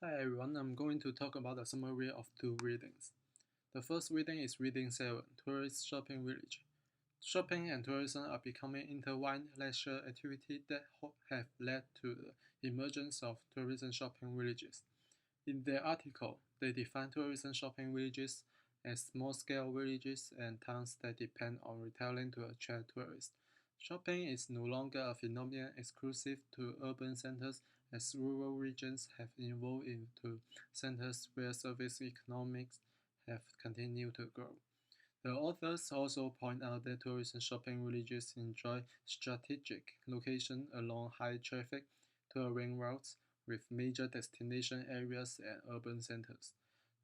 Hi everyone, I'm going to talk about a summary of two readings. The first reading is Reading 7, Tourist Shopping Village. Shopping and tourism are becoming intertwined leisure activities that have led to the emergence of tourism shopping villages. In their article, they define tourism shopping villages as small-scale villages and towns that depend on retailing to attract tourists. Shopping is no longer a phenomenon exclusive to urban centers as rural regions have evolved into centers where service economics have continued to grow. The authors also point out that tourism shopping villages enjoy strategic location along high-traffic touring routes with major destination areas and urban centers.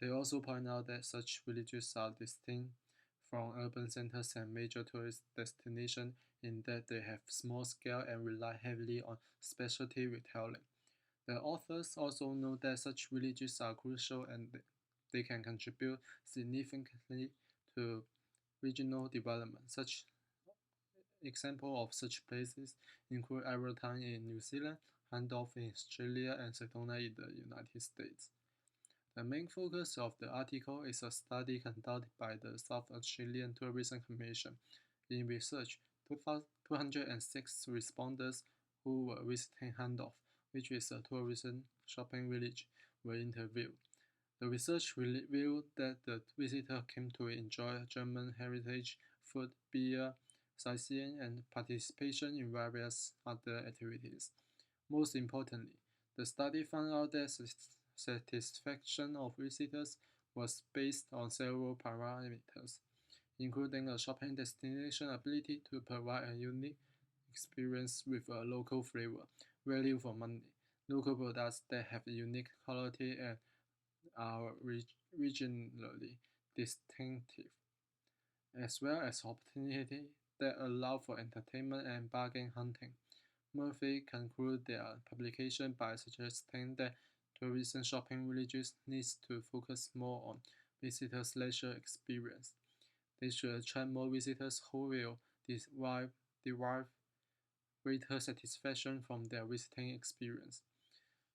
They also point out that such villages are distinct from urban centers and major tourist destinations in that they have small scale and rely heavily on specialty retailing. The authors also note that such villages are crucial and they can contribute significantly to regional development. Such examples of such places include Everton in New Zealand, Handorf in Australia, and Sedona in the United States. The main focus of the article is a study conducted by the South Australian Tourism Commission. In research, 206 respondents who were visiting Handorf, which is a tourism shopping village, were interviewed. The research revealed that the visitor came to enjoy German heritage food, beer, sightseeing, and participation in various other activities. Most importantly, the study found out that satisfaction of visitors was based on several parameters, including a shopping destination ability to provide a unique experience with a local flavor, value for money, local products that have unique quality and are regionally distinctive, as well as opportunities that allow for entertainment and bargain hunting. Murphy concluded their publication by suggesting that tourism shopping villages needs to focus more on visitors' leisure experience. They should attract more visitors who will derive greater satisfaction from their visiting experience.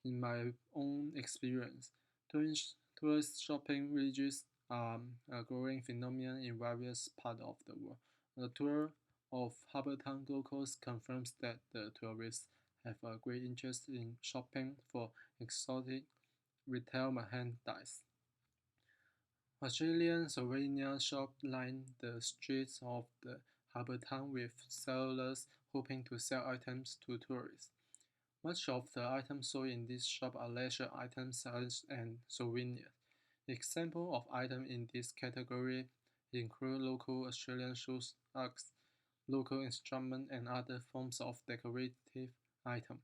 In my own experience, tourist shopping villages are a growing phenomenon in various parts of the world. A tour of Harbourtown Gold Coast confirms that the tourists have a great interest in shopping for exotic retail merchandise. Australian souvenir shops line the streets of the harbour town with sellers hoping to sell items to tourists. Much of the items sold in this shop are leisure items and souvenirs. Examples of items in this category include local Australian shoes, rugs, local instruments, and other forms of decorative items.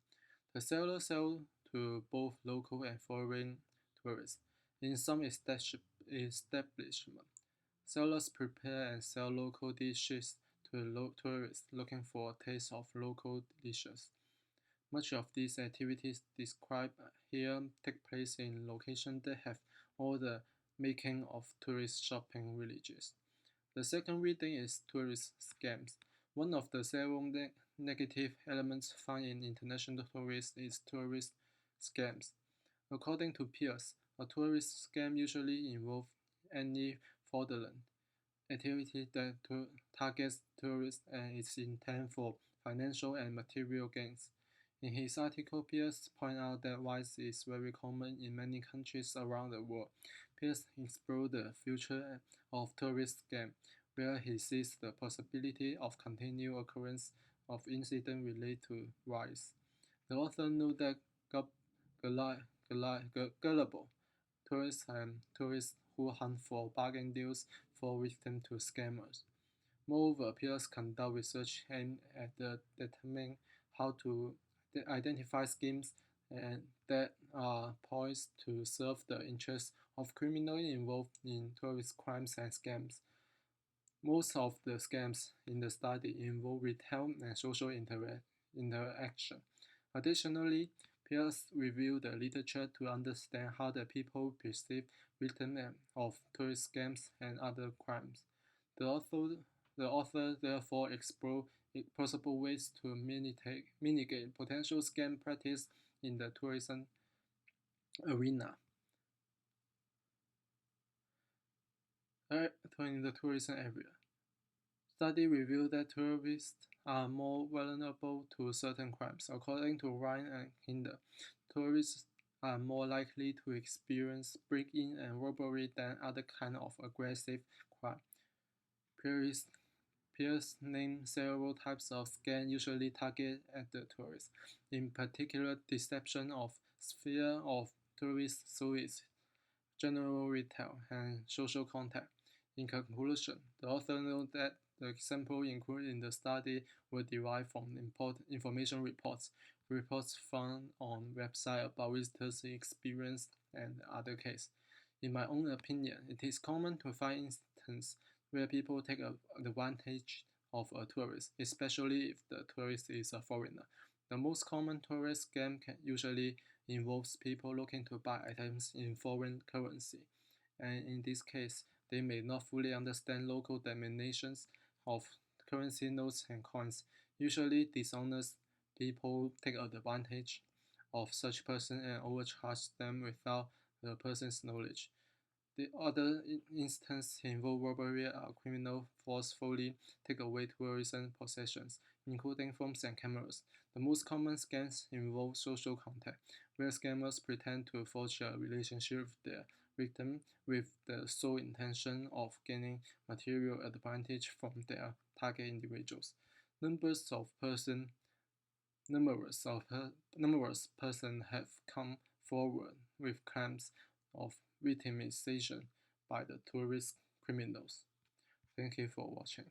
The sellers sell to both local and foreign tourists. In some establishments, sellers prepare and sell local dishes to tourists looking for a taste of local dishes. Much of these activities described here take place in locations that have all the making of tourist shopping villages. The second reading is tourist scams. One of the several negative elements found in international tourism is tourist scams. According to peers, a tourist scam usually involves any fraudulent activity that targets tourists and is intended for financial and material gains. In his article, Pierce pointed out that while it is very common in many countries around the world, Pierce explored the future of tourist scams, where he sees the possibility of continued occurrence of incidents related to vice. The author knew that gullible tourists and tourists who hunt for bargain deals fall victim to scammers. Moreover, Pierce conduct research aimed at determining how to identify schemes and that are poised to serve the interests of criminals involved in tourist crimes and scams. Most of the scams in the study involve retail and social interaction. Additionally, Pierce reviewed the literature to understand how the people perceive victims of tourist scams and other crimes. The author therefore explored possible ways to mitigate potential scam practice in the tourism arena. In the tourism area. Study revealed that tourists are more vulnerable to certain crimes. According to Ryan and Hinder, tourists are more likely to experience break-in and robbery than other kind of aggressive crime. Peers, Peers named several types of scam usually target at the tourists, in particular deception of sphere of tourist service, general retail, and social contact. In conclusion, the author noted that the examples included in the study were derived from information reports found on websites about visitors' experience and other cases. In my own opinion, it is common to find instances where people take advantage of a tourist, especially if the tourist is a foreigner. The most common tourist scam usually involves people looking to buy items in foreign currency, and in this case, they may not fully understand local denominations of currency notes and coins. Usually, dishonest people take advantage of such person and overcharge them without the person's knowledge. The other instances involve robbery or criminal forcefully take away tourism possessions, including phones and cameras. The most common scams involve social contact, where scammers pretend to forge a relationship with their victim with the sole intention of gaining material advantage from their target individuals. Numbers of person numerous persons have come forward with claims of victimization by the tourist criminals. Thank you for watching.